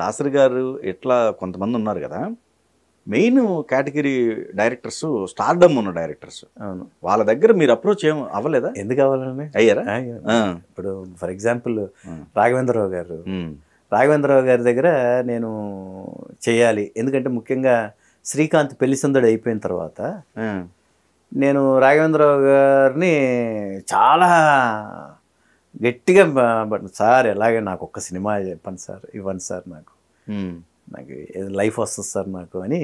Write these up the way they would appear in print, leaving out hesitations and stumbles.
దాసరి గారు ఇట్లా కొంతమంది ఉన్నారు కదా, మెయిన్ కేటగిరీ డైరెక్టర్స్, స్టార్డమ్ ఉన్న డైరెక్టర్స్. అవును. వాళ్ళ దగ్గర మీరు అప్రోచ్ ఏం అవ్వలేదా? ఎందుకు అవ్వాలండి? అయ్యారా? ఇప్పుడు ఫర్ ఎగ్జాంపుల్ రాఘవేంద్రరావు గారు, రాఘవేంద్రరావు గారి దగ్గర నేను చేయాలి. ఎందుకంటే ముఖ్యంగా శ్రీకాంత్ పెళ్లి సందడి అయిపోయిన తర్వాత నేను రాఘవేంద్రరావు గారిని చాలా గట్టిగా సార్ ఎలాగే నాకు ఒక్క సినిమా చెప్పండి సార్, ఇవ్వండి సార్, నాకు లైఫ్ వస్తుంది సార్ నాకు అని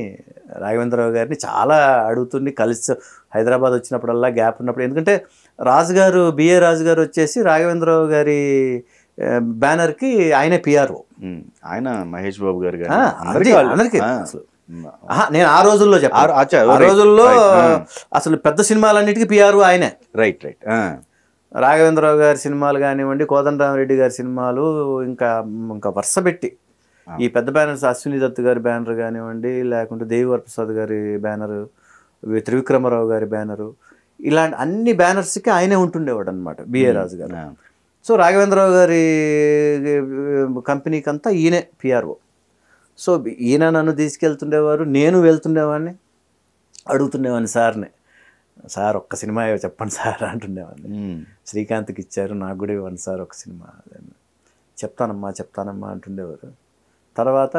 రాఘవేంద్రరావు గారిని చాలా అడుగుతుండి. కలిసి హైదరాబాద్ వచ్చినప్పుడల్లా గ్యాప్ ఉన్నప్పుడు, ఎందుకంటే రాజుగారు బిఏ రాజుగారు వచ్చేసి రాఘవేంద్రరావు గారి బ్యానర్కి ఆయనే పిఆర్ఓ. ఆయన మహేష్ బాబు గారు అందరికీ అసలు నేను ఆ రోజుల్లో చెప్పాను. ఆ రోజుల్లో అసలు పెద్ద సినిమాలన్నిటికీ పిఆర్ఓ ఆయనే. Right right. రాఘవేంద్రరావు గారి సినిమాలు కానివ్వండి, కోదండరామరెడ్డి గారి సినిమాలు, ఇంకా వరుస పెట్టి ఈ పెద్ద బ్యానర్స్, అశ్విని దత్ గారి బ్యానర్ కానివ్వండి, లేకుంటే దేవివర్ ప్రసాద్ గారి బ్యానరు, త్రివిక్రమరావు గారి బ్యానరు, ఇలాంటి అన్ని బ్యానర్స్కి ఆయనే ఉంటుండేవాడు అనమాట బిఏ రాజు గారు. సో రాఘవేంద్రరావు గారి కంపెనీకి అంతా ఈయనే పిఆర్ఓ. సో ఈయన నన్ను తీసుకెళ్తుండేవారు, నేను వెళ్తుండేవాడిని, అడుగుతుండేవాడిని సార్ని, సార్ ఒక్క సినిమా చెప్పండి సార్ అంటుండేవాడిని. శ్రీకాంత్కి ఇచ్చారు, నాకు కూడా ఇవ్వండి సార్ ఒక సినిమా. చెప్తానమ్మా అంటుండేవారు. తర్వాత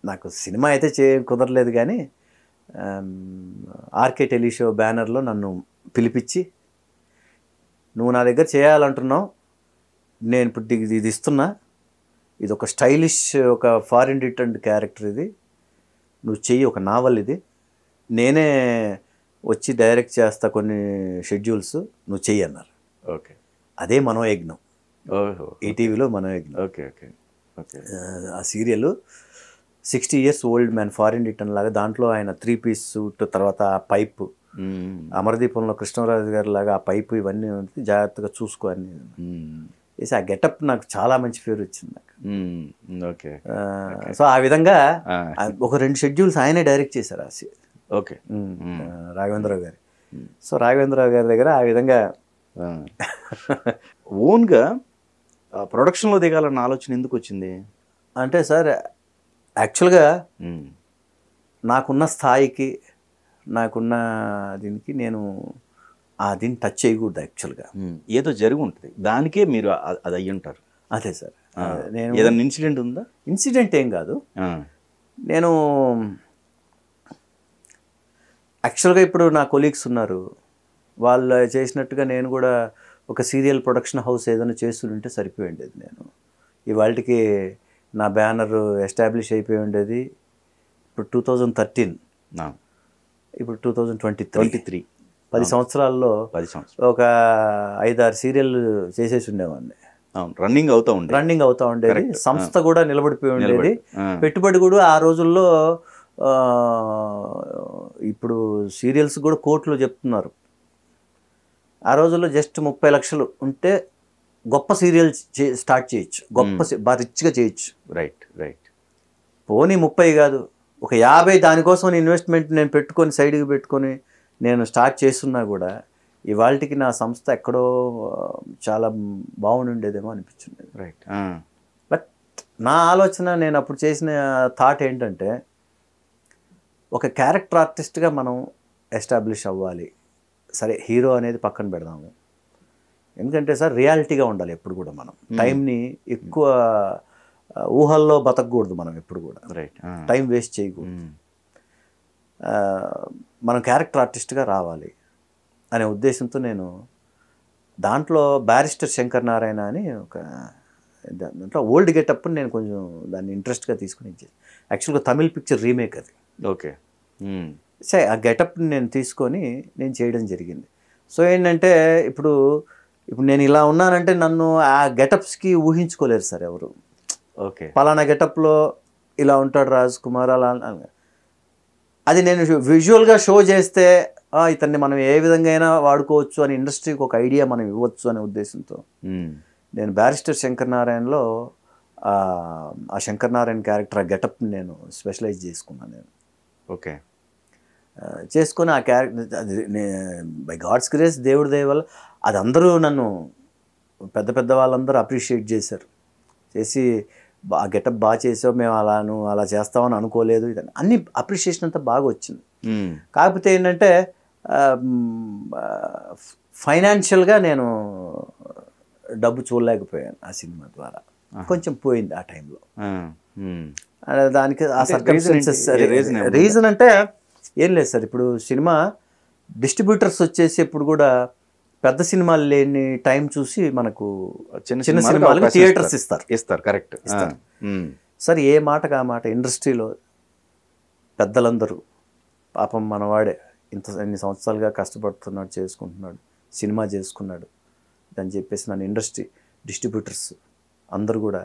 నాకు సినిమా అయితే కుదరలేదు, కానీ ఆర్కే టెలిషో బ్యానర్లో నన్ను పిలిపించి, నువ్వు నా దగ్గర చేయాలంటున్నావు, నేను ఇప్పుడు ఇది ఇస్తున్నా, ఇది ఒక స్టైలిష్, ఒక ఫారిన్ రిటర్న్ క్యారెక్టర్, ఇది నువ్వు చెయ్యి, ఒక నావల్ ఇది, నేనే వచ్చి డైరెక్ట్ చేస్తా కొన్ని షెడ్యూల్స్, నువ్వు చెయ్యి అన్నారు. ఓకే. అదే మనోయజ్ఞం, ఈటీవీలో మనోయజ్ఞం. Okay okay okay. ఆ serial 60 years old man, foreign return లాగా, దాంట్లో ఆయన 3 piece సూట్, తర్వాత ఆ పైపు, అమరదీపంలో కృష్ణరాజు గారి లాగా ఆ పైపు, ఇవన్నీ జాగ్రత్తగా చూసుకోని వేసి ఆ గెటప్ నాకు చాలా మంచి పేరు వచ్చింది నాకు. ఓకే. సో ఆ విధంగా ఒక 2 షెడ్యూల్స్ ఆయనే డైరెక్ట్ చేశారు ఆ సీరియల్. ఓకే. రాఘవేంద్రరావు గారు. సో రాఘవేంద్రరావు గారి దగ్గర ఆ విధంగా ఓన్గా ప్రొడక్షన్లో దిగాలన్న ఆలోచన ఎందుకు వచ్చింది అంటే, సార్ యాక్చువల్గా నాకున్న స్థాయికి, నాకున్న దీనికి నేను దీన్ని టచ్ చేయకూడదు. యాక్చువల్గా ఏదో జరిగి ఉంటుంది, దానికే మీరు అది అయ్యి ఉంటారు. అదే సార్. నేను ఏదైనా ఇన్సిడెంట్ ఉందా? ఇన్సిడెంట్ ఏం కాదు. నేను యాక్చువల్గా ఇప్పుడు నా కొలీగ్స్ ఉన్నారు, వాళ్ళు చేసినట్టుగా నేను కూడా ఒక సీరియల్ ప్రొడక్షన్ హౌస్ ఏదైనా చేస్తుంటే సరిపోయి ఉండేది. నేను ఇవాళకి నా బ్యానర్ ఎస్టాబ్లిష్ అయిపోయి ఉండేది. ఇప్పుడు 2013, ఇప్పుడు 2023, 10 సంవత్సరాల్లో ఒక 5-6 సీరియల్ చేసేసి ఉండేవాడిని. రన్నింగ్ అవుతూ ఉండేది. సంస్థ కూడా నిలబడిపోయి ఉండేది. పెట్టుబడి కూడా ఆ రోజుల్లో, ఇప్పుడు సీరియల్స్ కూడా కోట్లు చెప్తున్నారు, ఆ రోజుల్లో జస్ట్ 30 లక్షలు ఉంటే గొప్ప సీరియల్ స్టార్ట్ చేయొచ్చు, బాగా రిచ్గా చేయొచ్చు. Right right. పోనీ 30 కాదు, ఒక 50 దానికోసం ఇన్వెస్ట్మెంట్ నేను పెట్టుకొని, సైడ్కి పెట్టుకొని నేను స్టార్ట్ చేస్తున్నా కూడా ఇవాళకి నా సంస్థ ఎక్కడో చాలా బాగుండేదేమో అనిపించింది. రైట్. బట్ నా ఆలోచన, నేను అప్పుడు చేసిన థాట్ ఏంటంటే, ఒక క్యారెక్టర్ ఆర్టిస్ట్గా మనం ఎస్టాబ్లిష్ అవ్వాలి. సరే, హీరో అనేది పక్కన పెడదాము, ఎందుకంటే సార్ రియాలిటీగా ఉండాలి ఎప్పుడు కూడా. మనం టైంని ఎక్కువ ఊహల్లో బతకూడదు మనం ఎప్పుడు కూడా. రైట్. టైం వేస్ట్ చేయకూడదు. మనం క్యారెక్టర్ ఆర్టిస్ట్గా రావాలి అనే ఉద్దేశంతో నేను దాంట్లో బ్యారిస్టర్ శంకర్ నారాయణ అని ఒక దాంట్లో ఓల్డ్ గెటప్ నేను కొంచెం దాన్ని ఇంట్రెస్ట్గా తీసుకుని ఇచ్చేది. యాక్చువల్గా తమిళ్ పిక్చర్ రీమేక్ అది. ఓకే. సరే, ఆ గెటప్ని నేను తీసుకొని నేను చేయడం జరిగింది. సో ఏంటంటే, ఇప్పుడు నేను ఇలా ఉన్నానంటే నన్ను ఆ గెటప్స్కి ఊహించుకోలేరు సార్ ఎవరు. ఓకే. పలానా గెటప్లో ఇలా ఉంటాడు రాజ్ కుమార్ అలా, అది నేను విజువల్గా షో చేస్తే ఇతన్ని మనం ఏ విధంగా అయినా వాడుకోవచ్చు అని ఇండస్ట్రీకి ఒక ఐడియా మనం ఇవ్వచ్చు అనే ఉద్దేశంతో నేను బ్యారిస్టర్ శంకర్ నారాయణలో ఆ శంకర్ నారాయణ క్యారెక్టర్, ఆ గెటప్ని నేను స్పెషలైజ్ చేసుకున్నాను నేను. ఓకే. చేసుకొని ఆ క్యారెక్టర్, అది బై గాడ్స్ గ్రేస్, దేవుడి దయ వల్ల అది అందరూ నన్ను, పెద్ద పెద్ద వాళ్ళందరూ అప్రిషియేట్ చేశారు. చేసి గెటప్ బాగా చేసావు, మేము నువ్వు అలా చేస్తామని అనుకోలేదు, ఇదని అన్ని అప్రిషియేషన్ అంతా బాగా వచ్చింది. కాకపోతే ఏంటంటే ఫైనాన్షియల్గా నేను డబ్బు చూడలేకపోయాను ఆ సినిమా ద్వారా, కొంచెం పోయింది ఆ టైంలో. దానికి ఆ సర్కమ్స్టెన్సెస్ రీజన్ అంటే ఏం లేదు సార్. ఇప్పుడు సినిమా డిస్ట్రిబ్యూటర్స్ వచ్చేసి ఎప్పుడు కూడా పెద్ద సినిమాలు లేని టైం చూసి మనకు చిన్న సినిమాలకు థియేటర్స్ ఇస్తారు. Correct sir. ఏ మాటకు ఆ మాట ఇండస్ట్రీలో పెద్దలందరూ పాపం మనవాడే ఇన్ని సంవత్సరాలుగా కష్టపడుతున్నాడు, చేసుకుంటున్నాడు, సినిమా చేసుకున్నాడు అని చెప్పేసి నన్ను ఇండస్ట్రీ డిస్ట్రిబ్యూటర్స్ అందరూ కూడా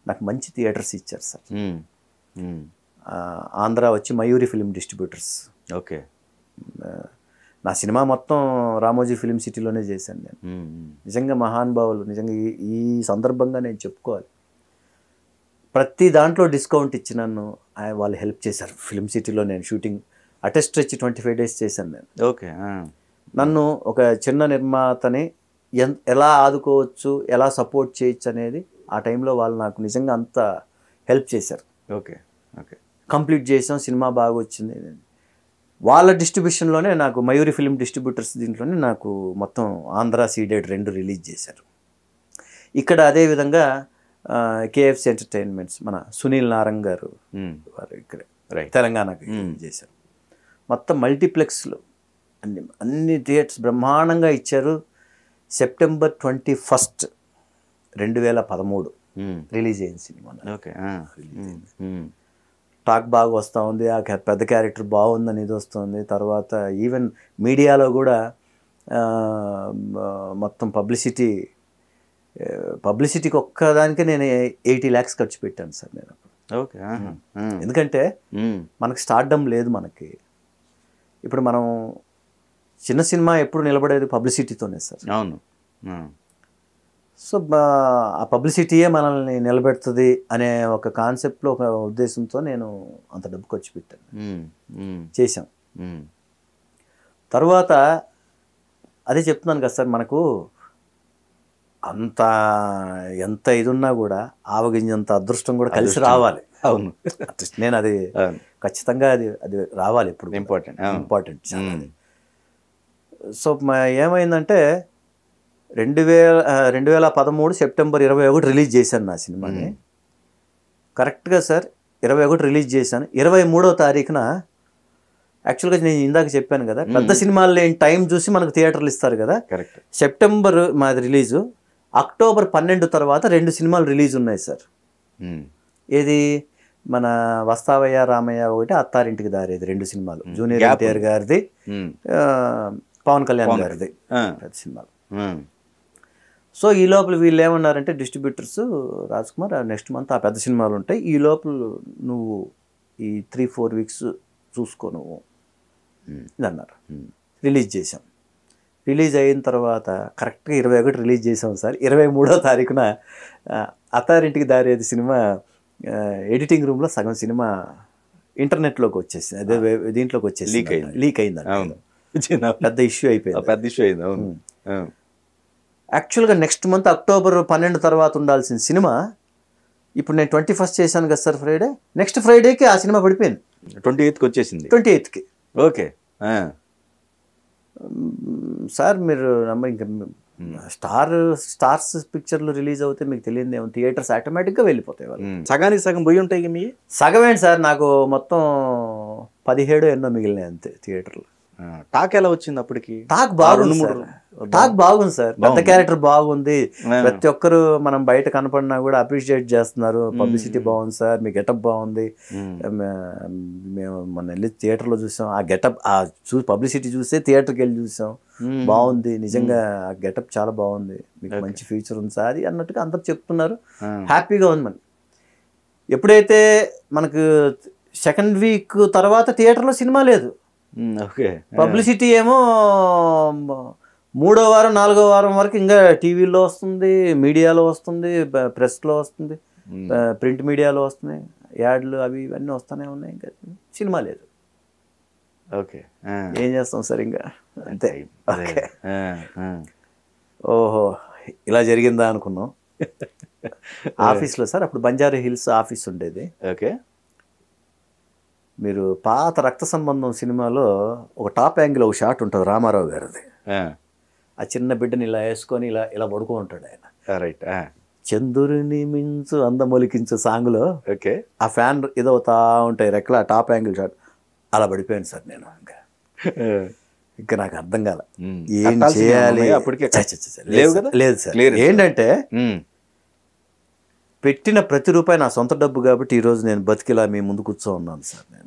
నాకు మంచి థియేటర్స్ ఇచ్చారు సార్. ఆంధ్ర వచ్చి మయూరి ఫిలిం డిస్ట్రిబ్యూటర్స్. ఓకే. నా సినిమా మొత్తం రామోజీ ఫిలిం సిటీలోనే చేశాను నేను. నిజంగా మహానుభావులు, నిజంగా ఈ సందర్భంగా నేను చెప్పుకోవాలి. ప్రతి దాంట్లో డిస్కౌంట్ ఇచ్చి నన్ను వాళ్ళు హెల్ప్ చేశారు. ఫిలిం సిటీలో నేను షూటింగ్ అటెస్ట్ వచ్చి 25 days చేశాను నేను. ఓకే. నన్ను ఒక చిన్న నిర్మాతని ఎలా ఆదుకోవచ్చు, ఎలా సపోర్ట్ చేయొచ్చు అనేది ఆ టైంలో వాళ్ళు నాకు నిజంగా అంత హెల్ప్ చేశారు. ఓకే. ఓకే. కంప్లీట్ చేసాం, సినిమా బాగా వచ్చింది. వాళ్ళ డిస్ట్రిబ్యూషన్లోనే నాకు మయూరి ఫిలిం డిస్ట్రిబ్యూటర్స్ దీంట్లోనే నాకు మొత్తం ఆంధ్ర సీడెడ్ 2 రిలీజ్ చేశారు. ఇక్కడ అదేవిధంగా కేఎఫ్సి ఎంటర్టైన్మెంట్స్ మన సునీల్ నారంగ్ గారు వారు ఇక్కడ తెలంగాణకి చేశారు. మొత్తం మల్టీప్లెక్స్లో అన్ని థియేటర్స్ బ్రహ్మాండంగా ఇచ్చారు. September 21st, 2013 రిలీజ్ అయింది సినిమా. ఓకే. టాక్ బాగా వస్తూ ఉంది, ఆ పెద్ద క్యారెక్టర్ బాగుందని ఇది వస్తుంది. తర్వాత ఈవెన్ మీడియాలో కూడా మొత్తం పబ్లిసిటీకి ఒక్కదానికే నేను 80 lakhs ఖర్చు పెట్టాను సార్ నేను. ఓకే. ఎందుకంటే మనకి స్టార్డమ్ లేదు మనకి. ఇప్పుడు మనం చిన్న సినిమా ఎప్పుడు నిలబడేది పబ్లిసిటీతోనే సార్. అవును. సో ఆ పబ్లిసిటీయే మనల్ని నిలబెడుతుంది అనే ఒక కాన్సెప్ట్లో, ఒక ఉద్దేశంతో నేను అంత డబ్బు ఖర్చు పెట్టాను, చేశాం. తర్వాత అదే చెప్తున్నాను కదా సార్, మనకు ఎంత ఇది ఉన్నా కూడా ఆవగింజంత అదృష్టం కూడా కలిసి రావాలి. అవును. నేను అది ఖచ్చితంగా అది రావాలి ఇప్పుడు, ఇంపార్టెంట్. సో ఏమైందంటే 2013 September 21 రిలీజ్ చేశాను నా సినిమాని. కరెక్ట్గా సార్ 21 రిలీజ్ చేశాను. 23వ తారీఖున యాక్చువల్గా నేను ఇందాక చెప్పాను కదా, పెద్ద సినిమాలు లేని టైం చూసి మనకు థియేటర్లు ఇస్తారు కదా. కరెక్ట్. సెప్టెంబర్ మాది రిలీజు. October 12 తర్వాత 2 సినిమాలు రిలీజ్ ఉన్నాయి సార్. ఏది మన వస్తావయ్య రామయ్య ఒకటి, అత్తారింటికి దారేది 2 సినిమాలు. జూనియర్ ఎన్టీఆర్ గారిది, పవన్ కళ్యాణ్ గారిది సినిమాలు. సో ఈ లోపల వీళ్ళు ఏమన్నారంటే distributors, Raj Kumar next month ఆ పెద్ద సినిమాలు ఉంటాయి, ఈ లోపల నువ్వు ఈ 3-4 weeks చూసుకో నువ్వు ఇది అన్నారు. రిలీజ్ చేసాం. రిలీజ్ అయిన తర్వాత కరెక్ట్గా 21 రిలీజ్ చేసాం సార్. 23వ తారీఖున అత్తారింటికి దారేది సినిమా ఎడిటింగ్ రూమ్లో సగం సినిమా ఇంటర్నెట్లోకి వచ్చేసింది, అదే దీంట్లోకి వచ్చేసి లీక్ అయింది. పెద్ద ఇష్యూ అయిపోయింది. యాక్చువల్గా నెక్స్ట్ మంత్ October 12 తర్వాత ఉండాల్సిన సినిమా ఇప్పుడు నేను 21st చేశాను కదా సార్, ఫ్రైడే. నెక్స్ట్ ఫ్రైడేకి ఆ సినిమా పడిపోయింది, 28th వచ్చేసింది. 28th okay. సార్ మీరు ఇంకా స్టార్స్ పిక్చర్లు రిలీజ్ అవుతే మీకు తెలియదు ఏమో, థియేటర్స్ ఆటోమేటిక్గా వెళ్ళిపోతాయి వాళ్ళు. సగానికి సగం పోయి ఉంటాయి మీ. సగమేంటి సార్, నాకు మొత్తం 17 ఎన్నో మిగిలినాయి అంతే థియేటర్లు. టాక్ ఎలా వచ్చింది అప్పటికి? టాక్ బాగుంది సార్, పెద్ద క్యారెక్టర్ బాగుంది, ప్రతి ఒక్కరు మనం బయట కనపడినా కూడా అప్రిషియేట్ చేస్తున్నారు, పబ్లిసిటీ బాగుంది సార్, మీ గెటప్ బాగుంది. మేము మొన్న వెళ్ళి థియేటర్లో చూసాం, ఆ గెటప్ పబ్లిసిటీ చూస్తే థియేటర్కి వెళ్ళి చూసాం, బాగుంది నిజంగా, ఆ గెటప్ చాలా బాగుంది, మీకు మంచి ఫ్యూచర్ ఉంది సార్ అది అన్నట్టుగా అందరు చెప్తున్నారు. హ్యాపీగా ఉంది. మనకి ఎప్పుడైతే మనకు సెకండ్ వీక్ తర్వాత థియేటర్లో సినిమా లేదు, పబ్లిసిటీ ఏమో 3వ వారం 4వ వారం వరకు ఇంకా టీవీలో వస్తుంది, మీడియాలో వస్తుంది, ప్రెస్లో వస్తుంది, ప్రింట్ మీడియాలో వస్తున్నాయి, యాడ్లు అవి ఇవన్నీ వస్తూనే ఉన్నాయి, ఇంకా సినిమా లేదు. ఓకే. ఏం చేస్తాం సార్ ఇంకా అంతే. ఓహో ఇలా జరిగిందా అనుకున్నాం. ఆఫీస్లో సార్, అప్పుడు బంజారా హిల్స్ ఆఫీస్ ఉండేది. ఓకే. మీరు పాత రక్త సంబంధం సినిమాలో ఒక టాప్ యాంగిల్ ఒక షాట్ ఉంటుంది రామారావు గారిది. ఆ చిన్న బిడ్డని ఇలా వేసుకొని ఇలా ఇలా పడుకో ఉంటాడు ఆయన. రైట్. చంద్రుని మించు అందమొలికించు సాంగ్లో ఓకే. ఆ ఫ్యాన్ ఇదవుతా ఉంటాయి రెక్కల టాప్ యాంగిల్ షాట్. అలా పడిపోయాను సార్ నేను. ఇంకా నాకు అర్థం కాల ఏం చేయాలి. అప్పటికే లేవు కదా. లేదు సార్. ఏంటంటే పెట్టిన ప్రతి రూపాయి నా సొంత డబ్బు కాబట్టి ఈరోజు నేను బతికిలా మీ ముందు కూర్చో ఉన్నాను సార్ నేను.